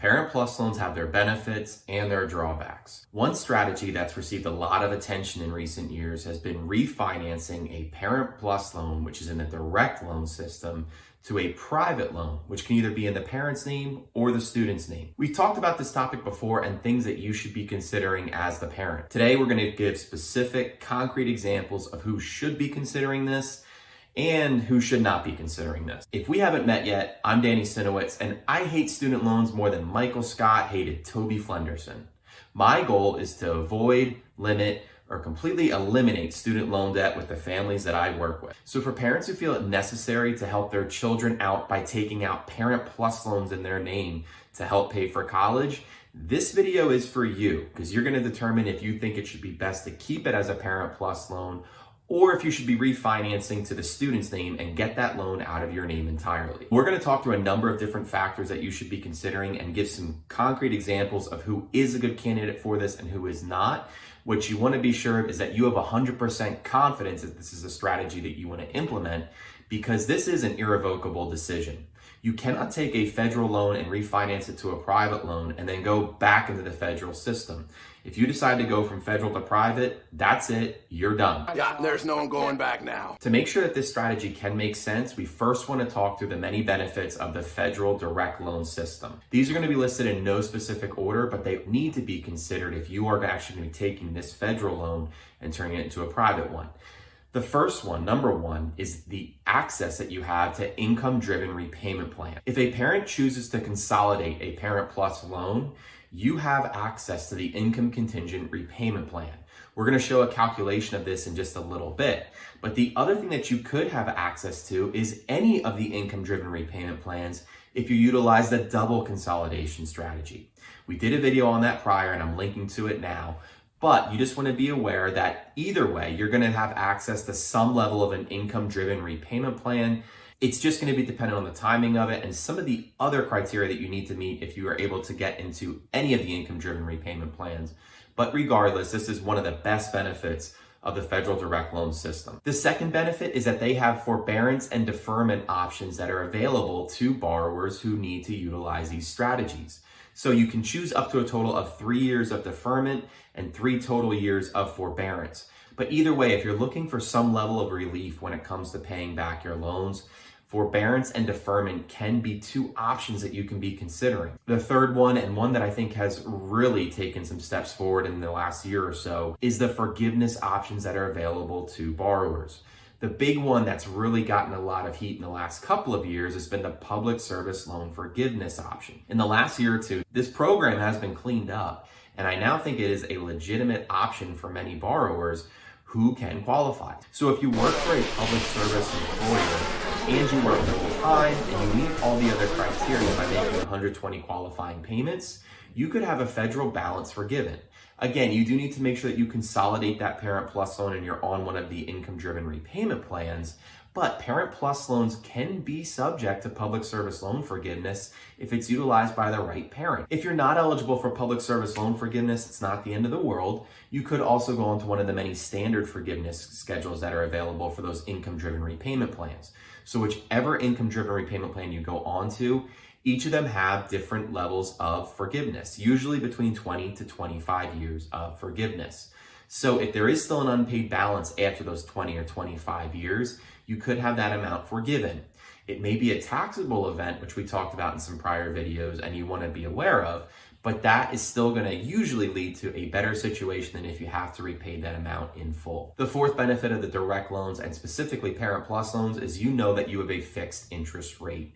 Parent PLUS loans have their benefits and their drawbacks. One strategy that's received a lot of attention in recent years has been refinancing a Parent PLUS loan, which is in a direct loan system, to a private loan, which can either be in the parent's name or the student's name. We've talked about this topic before and things that you should be considering as the parent. Today, we're going to give specific, concrete examples of who should be considering this and who should not be considering this. If we haven't met yet, I'm Danny Sinowitz, and I hate student loans more than Michael Scott hated Toby Flenderson. My goal is to avoid, limit, or completely eliminate student loan debt with the families that I work with. So for parents who feel it necessary to help their children out by taking out Parent PLUS loans in their name to help pay for college, this video is for you because you're going to determine if you think it should be best to keep it as a Parent PLUS loan or if you should be refinancing to the student's name and get that loan out of your name entirely. We're going to talk through a number of different factors that you should be considering and give some concrete examples of who is a good candidate for this and who is not. What you want to be sure of is that you have 100% confidence that this is a strategy that you want to implement, because this is an irrevocable decision. You cannot take a federal loan and refinance it to a private loan and then go back into the federal system. If you decide to go from federal to private, that's it, you're done. Yeah, there's no going back now. To make sure that this strategy can make sense, we first want to talk through the many benefits of the federal direct loan system. These are going to be listed in no specific order, but they need to be considered if you are actually going to be taking this federal loan and turning it into a private one. The first one, number one, is the access that you have to income-driven repayment plan. If a parent chooses to consolidate a Parent PLUS loan, you have access to the income contingent repayment plan. We're going to show a calculation of this in just a little bit. But the other thing that you could have access to is any of the income-driven repayment plans if you utilize the double consolidation strategy. We did a video on that prior, and I'm linking to it now. But you just want to be aware that either way, you're going to have access to some level of an income-driven repayment plan. It's just going to be dependent on the timing of it and some of the other criteria that you need to meet if you are able to get into any of the income-driven repayment plans. But regardless, this is one of the best benefits of the federal direct loan system. The second benefit is that they have forbearance and deferment options that are available to borrowers who need to utilize these strategies. So you can choose up to a total of 3 years of deferment and 3 total years of forbearance. But either way, if you're looking for some level of relief when it comes to paying back your loans, forbearance and deferment can be 2 options that you can be considering. The third one, and one that I think has really taken some steps forward in the last year or so, is the forgiveness options that are available to borrowers. The big one that's really gotten a lot of heat in the last couple of years has been the public service loan forgiveness option. In the last year or two, this program has been cleaned up, and I now think it is a legitimate option for many borrowers who can qualify. So if you work for a public service employer and you work full time and you meet all the other criteria by making 120 qualifying payments, you could have a federal balance forgiven. Again, you do need to make sure that you consolidate that Parent PLUS loan and you're on one of the income-driven repayment plans, but Parent PLUS loans can be subject to public service loan forgiveness if it's utilized by the right parent. If you're not eligible for public service loan forgiveness, it's not the end of the world. You could also go onto one of the many standard forgiveness schedules that are available for those income-driven repayment plans. So whichever income-driven repayment plan you go onto, each of them have different levels of forgiveness, usually between 20 to 25 years of forgiveness. So if there is still an unpaid balance after those 20 or 25 years, you could have that amount forgiven. It may be a taxable event, which we talked about in some prior videos and you want to be aware of, but that is still going to usually lead to a better situation than if you have to repay that amount in full. The fourth benefit of the direct loans, and specifically Parent PLUS loans, is you know that you have a fixed interest rate.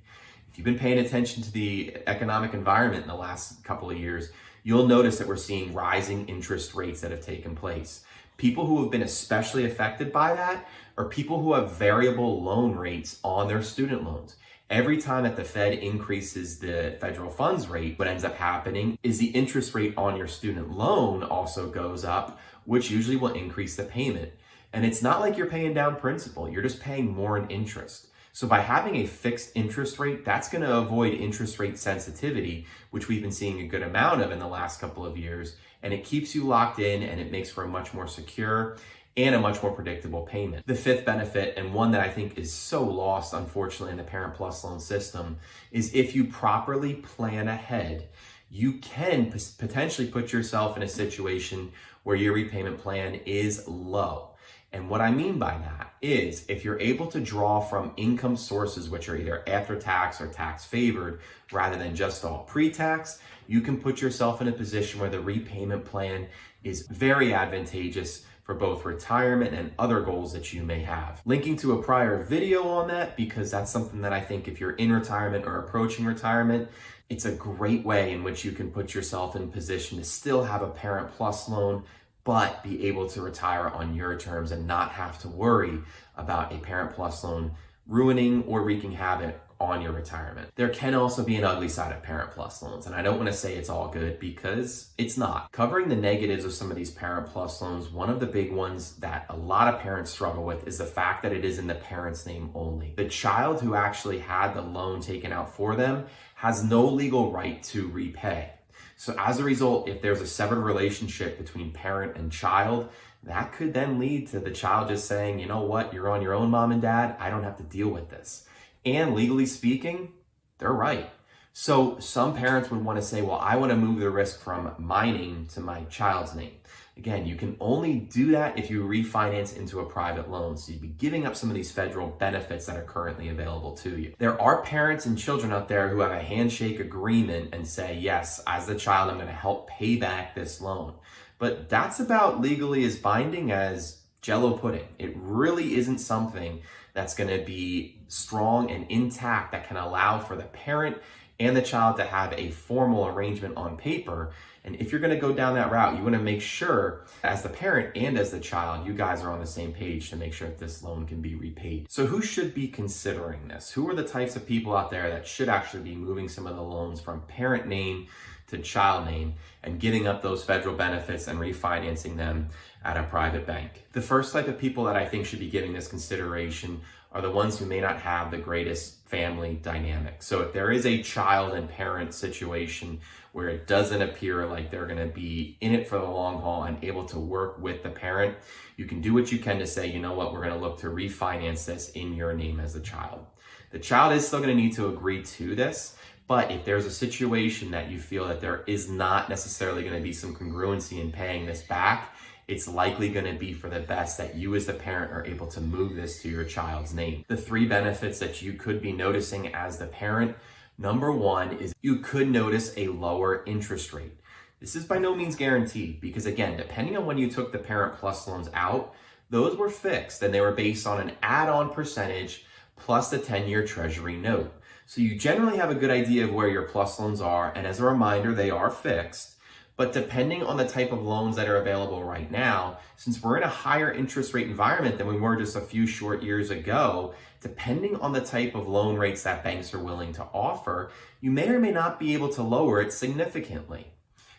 If you've been paying attention to the economic environment in the last couple of years, you'll notice that we're seeing rising interest rates that have taken place. People who have been especially affected by that are people who have variable loan rates on their student loans. Every time that the Fed increases the federal funds rate, what ends up happening is the interest rate on your student loan also goes up, which usually will increase the payment. And it's not like you're paying down principal, you're just paying more in interest. So by having a fixed interest rate, that's going to avoid interest rate sensitivity, which we've been seeing a good amount of in the last couple of years. And it keeps you locked in and it makes for a much more secure and a much more predictable payment. The fifth benefit, and one that I think is so lost, unfortunately, in the Parent PLUS loan system, is if you properly plan ahead, you can potentially put yourself in a situation where your repayment plan is low. And what I mean by that is if you're able to draw from income sources, which are either after tax or tax favored, rather than just all pre-tax, you can put yourself in a position where the repayment plan is very advantageous for both retirement and other goals that you may have. Linking to a prior video on that, because that's something that I think if you're in retirement or approaching retirement, it's a great way in which you can put yourself in position to still have a Parent PLUS loan, but be able to retire on your terms and not have to worry about a Parent PLUS loan ruining or wreaking havoc on your retirement. There can also be an ugly side of Parent PLUS loans, and I don't want to say it's all good because it's not. Covering the negatives of some of these Parent PLUS loans, one of the big ones that a lot of parents struggle with is the fact that it is in the parent's name only. The child who actually had the loan taken out for them has no legal right to repay. So as a result, if there's a severed relationship between parent and child, that could then lead to the child just saying, you know what, you're on your own, mom and dad, I don't have to deal with this. And legally speaking, they're right. So some parents would want to say, well, I want to move the risk from my name to my child's name. Again, you can only do that if you refinance into a private loan. So you'd be giving up some of these federal benefits that are currently available to you. There are parents and children out there who have a handshake agreement and say, yes, as the child, I'm going to help pay back this loan. But that's about legally as binding as Jell-O pudding. It really isn't something that's going to be strong and intact that can allow for the parent and the child to have a formal arrangement on paper. And if you're going to go down that route, you want to make sure as the parent and as the child, you guys are on the same page to make sure that this loan can be repaid. So who should be considering this? Who are the types of people out there that should actually be moving some of the loans from parent name to child name and giving up those federal benefits and refinancing them at a private bank? The first type of people that I think should be giving this consideration are the ones who may not have the greatest family dynamic. So if there is a child and parent situation where it doesn't appear like they're going to be in it for the long haul and able to work with the parent, you can do what you can to say, you know what, we're going to look to refinance this in your name as a child. The child is still going to need to agree to this, but if there's a situation that you feel that there is not necessarily going to be some congruency in paying this back, it's likely going to be for the best that you as the parent are able to move this to your child's name. The three benefits that you could be noticing as the parent, number one is you could notice a lower interest rate. This is by no means guaranteed because again, depending on when you took the Parent PLUS loans out, those were fixed and they were based on an add-on percentage plus the 10-year treasury note. So you generally have a good idea of where your PLUS loans are, and as a reminder, they are fixed. But depending on the type of loans that are available right now, since we're in a higher interest rate environment than we were just a few short years ago, depending on the type of loan rates that banks are willing to offer, you may or may not be able to lower it significantly.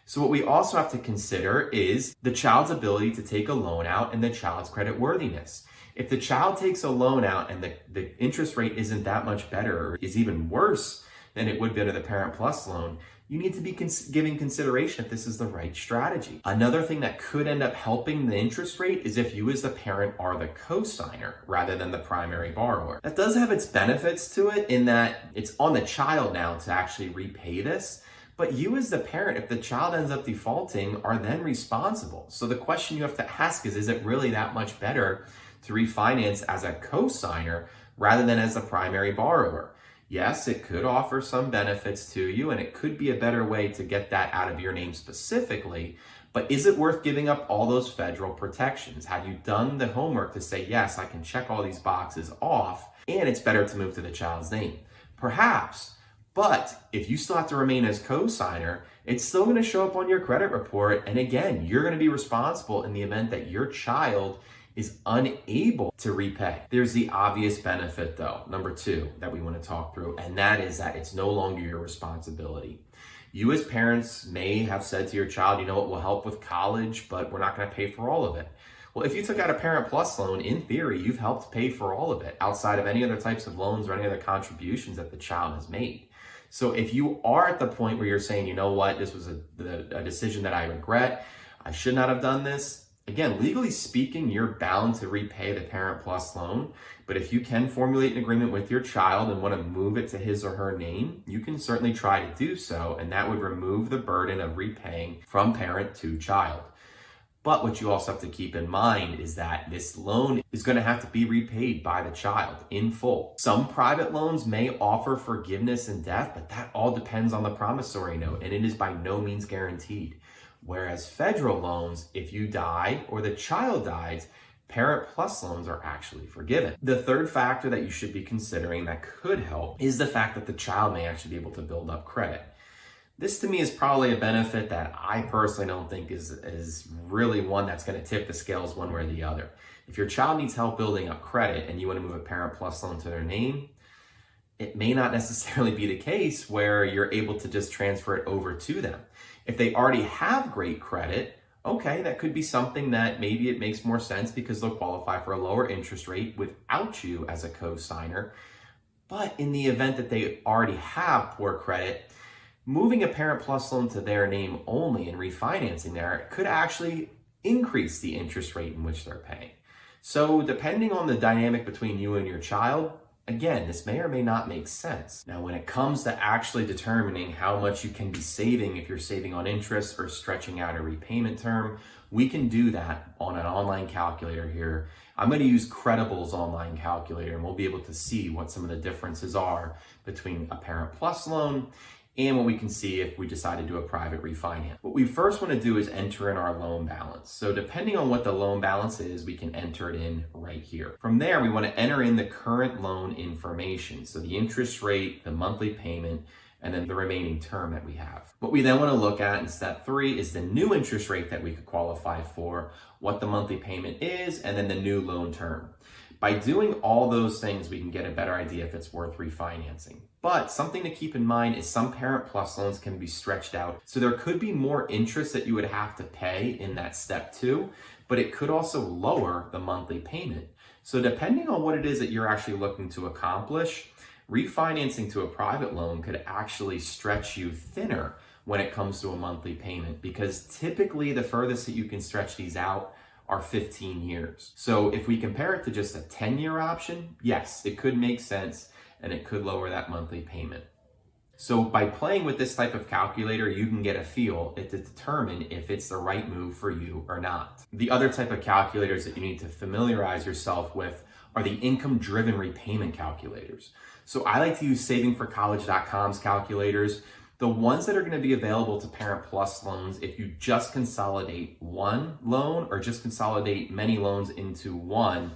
So what we also have to consider is the child's ability to take a loan out and the child's credit worthiness. If the child takes a loan out and the interest rate isn't that much better or is even worse than it would be under the Parent PLUS loan, you need to be giving consideration if this is the right strategy. Another thing that could end up helping the interest rate is if you as the parent are the co-signer rather than the primary borrower. That does have its benefits to it in that it's on the child now to actually repay this, but you as the parent, if the child ends up defaulting, are then responsible. So the question you have to ask is it really that much better to refinance as a co-signer rather than as the primary borrower? Yes, it could offer some benefits to you and it could be a better way to get that out of your name specifically, but is it worth giving up all those federal protections? Have you done the homework to say, yes, I can check all these boxes off and it's better to move to the child's name? Perhaps, but if you still have to remain as co-signer, it's still going to show up on your credit report. And again, you're going to be responsible in the event that your child is unable to repay. There's the obvious benefit though, number two, that we want to talk through, and that is that it's no longer your responsibility. You as parents may have said to your child, you know what, we'll help with college, but we're not going to pay for all of it. Well, if you took out a Parent PLUS loan, in theory, you've helped pay for all of it outside of any other types of loans or any other contributions that the child has made. So if you are at the point where you're saying, you know what, this was a decision that I regret, I should not have done this, Again, legally speaking, you're bound to repay the Parent PLUS loan, but if you can formulate an agreement with your child and want to move it to his or her name, you can certainly try to do so, and that would remove the burden of repaying from parent to child. But what you also have to keep in mind is that this loan is going to have to be repaid by the child in full. Some private loans may offer forgiveness in death, but that all depends on the promissory note, and it is by no means guaranteed. Whereas federal loans, if you die or the child dies, Parent PLUS loans are actually forgiven. The third factor that you should be considering that could help is the fact that the child may actually be able to build up credit. This to me is probably a benefit that I personally don't think is really one that's going to tip the scales one way or the other. If your child needs help building up credit and you want to move a Parent PLUS loan to their name, it may not necessarily be the case where you're able to just transfer it over to them. If they already have great credit, okay, that could be something that maybe it makes more sense because they'll qualify for a lower interest rate without you as a co-signer. But in the event that they already have poor credit, moving a Parent PLUS loan to their name only and refinancing there could actually increase the interest rate in which they're paying. So depending on the dynamic between you and your child, again, this may or may not make sense. Now, when it comes to actually determining how much you can be saving, if you're saving on interest or stretching out a repayment term, we can do that on an online calculator here. I'm going to use Credible's online calculator, and we'll be able to see what some of the differences are between a Parent PLUS loan and what we can see if we decide to do a private refinance. What we first want to do is enter in our loan balance. So depending on what the loan balance is, we can enter it in right here. From there, we want to enter in the current loan information. So the interest rate, the monthly payment, and then the remaining term that we have. What we then want to look at in step 3 is the new interest rate that we could qualify for, what the monthly payment is, and then the new loan term. By doing all those things, we can get a better idea if it's worth refinancing. But something to keep in mind is some Parent PLUS loans can be stretched out. So there could be more interest that you would have to pay in that step 2, but it could also lower the monthly payment. So depending on what it is that you're actually looking to accomplish, refinancing to a private loan could actually stretch you thinner when it comes to a monthly payment, because typically the furthest that you can stretch these out are 15 years. So if we compare it to just a 10-year option, yes, it could make sense and it could lower that monthly payment. So by playing with this type of calculator, you can get a feel to determine if it's the right move for you or not. The other type of calculators that you need to familiarize yourself with are the income-driven repayment calculators. So I like to use savingforcollege.com's calculators, the ones that are going to be available to Parent PLUS loans if you just consolidate one loan or just consolidate many loans into one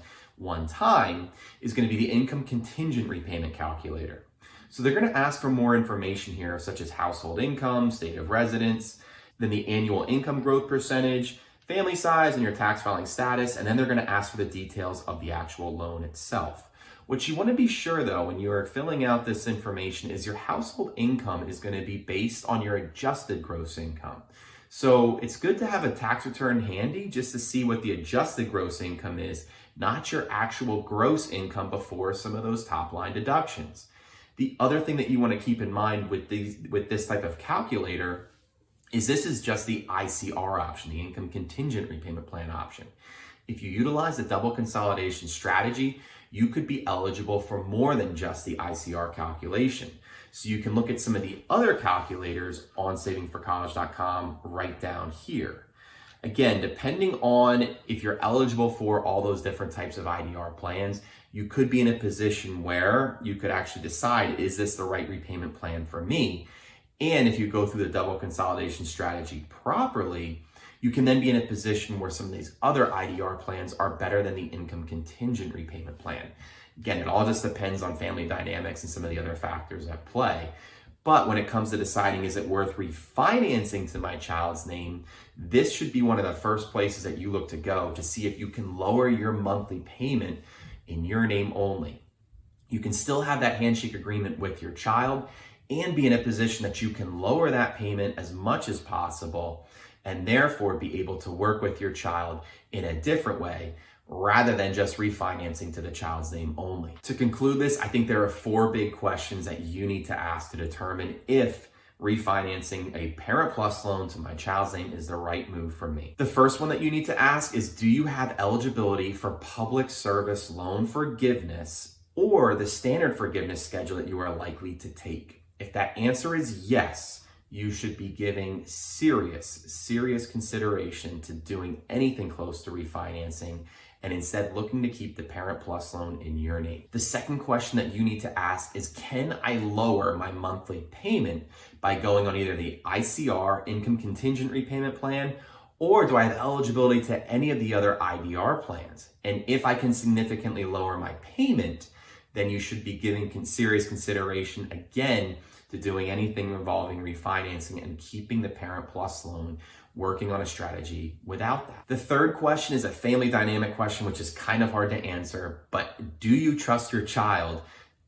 time is going to be the income contingent repayment calculator. So they're going to ask for more information here, such as household income, state of residence, then the annual income growth percentage, family size, and your tax filing status, and then they're going to ask for the details of the actual loan itself. What you want to be sure, though, when you're filling out this information is your household income is going to be based on your adjusted gross income. So it's good to have a tax return handy just to see what the adjusted gross income is, not your actual gross income before some of those top line deductions. The other thing that you want to keep in mind with this type of calculator is this is just the ICR option, the income contingent repayment plan option. If you utilize the double consolidation strategy, you could be eligible for more than just the ICR calculation. So you can look at some of the other calculators on savingforcollege.com right down here. Again, depending on if you're eligible for all those different types of IDR plans, you could be in a position where you could actually decide, is this the right repayment plan for me? And if you go through the double consolidation strategy properly, you can then be in a position where some of these other IDR plans are better than the income contingent repayment plan. Again, it all just depends on family dynamics and some of the other factors at play. But when it comes to deciding, is it worth refinancing to my child's name, this should be one of the first places that you look to go to see if you can lower your monthly payment in your name only. You can still have that handshake agreement with your child and be in a position that you can lower that payment as much as possible and therefore be able to work with your child in a different way rather than just refinancing to the child's name only. To conclude this, I think there are 4 big questions that you need to ask to determine if refinancing a Parent PLUS loan to my child's name is the right move for me. The first one that you need to ask is, do you have eligibility for public service loan forgiveness or the standard forgiveness schedule that you are likely to take? If that answer is yes, you should be giving serious consideration to doing anything close to refinancing and instead looking to keep the Parent PLUS loan in your name. The second question that you need to ask is, can I lower my monthly payment by going on either the ICR, income contingent repayment plan, or do I have eligibility to any of the other IDR plans? And if I can significantly lower my payment, then you should be giving serious consideration again to doing anything involving refinancing and keeping the Parent PLUS loan, working on a strategy without that. The third question is a family dynamic question, which is kind of hard to answer, but do you trust your child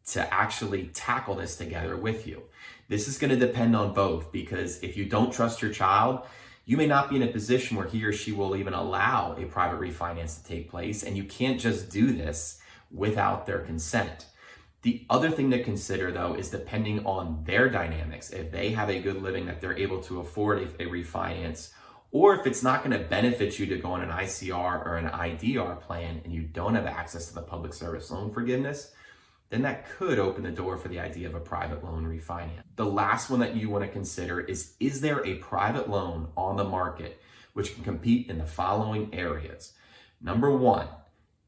to actually tackle this together with you? This is going to depend on both, because if you don't trust your child, you may not be in a position where he or she will even allow a private refinance to take place, and you can't just do this without their consent. The other thing to consider, though, is depending on their dynamics. If they have a good living that they're able to afford a refinance, or if it's not going to benefit you to go on an ICR or an IDR plan and you don't have access to the public service loan forgiveness, then that could open the door for the idea of a private loan refinance. The last one that you want to consider is there a private loan on the market which can compete in the following areas? Number one,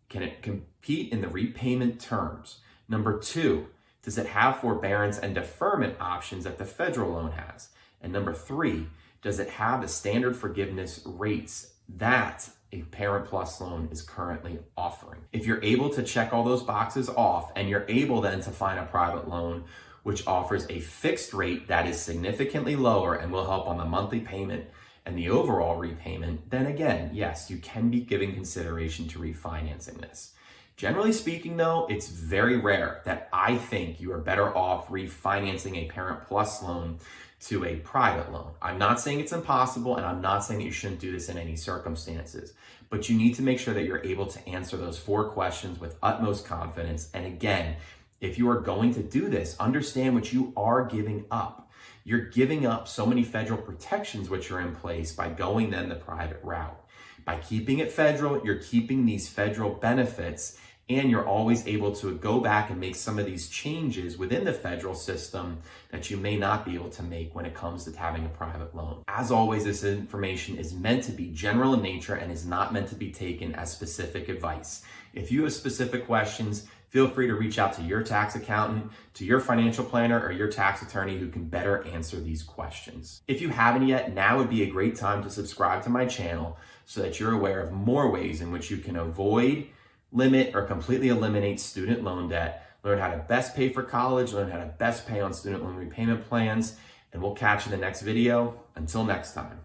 can it compete in the repayment terms? Number two, does it have forbearance and deferment options that the federal loan has? And number three, does it have the standard forgiveness rates that a Parent PLUS loan is currently offering? If you're able to check all those boxes off and you're able then to find a private loan which offers a fixed rate that is significantly lower and will help on the monthly payment and the overall repayment, then again, yes, you can be giving consideration to refinancing this. Generally speaking, though, it's very rare that I think you are better off refinancing a Parent PLUS loan to a private loan. I'm not saying it's impossible, and I'm not saying that you shouldn't do this in any circumstances, but you need to make sure that you're able to answer those 4 questions with utmost confidence. And again, if you are going to do this, understand what you are giving up. You're giving up so many federal protections which are in place by going then the private route. By keeping it federal, you're keeping these federal benefits, and you're always able to go back and make some of these changes within the federal system that you may not be able to make when it comes to having a private loan. As always, this information is meant to be general in nature and is not meant to be taken as specific advice. If you have specific questions, feel free to reach out to your tax accountant, to your financial planner, or your tax attorney who can better answer these questions. If you haven't yet, now would be a great time to subscribe to my channel so that you're aware of more ways in which you can avoid, limit, or completely eliminate student loan debt, learn how to best pay for college, learn how to best pay on student loan repayment plans, and we'll catch you in the next video. Until next time.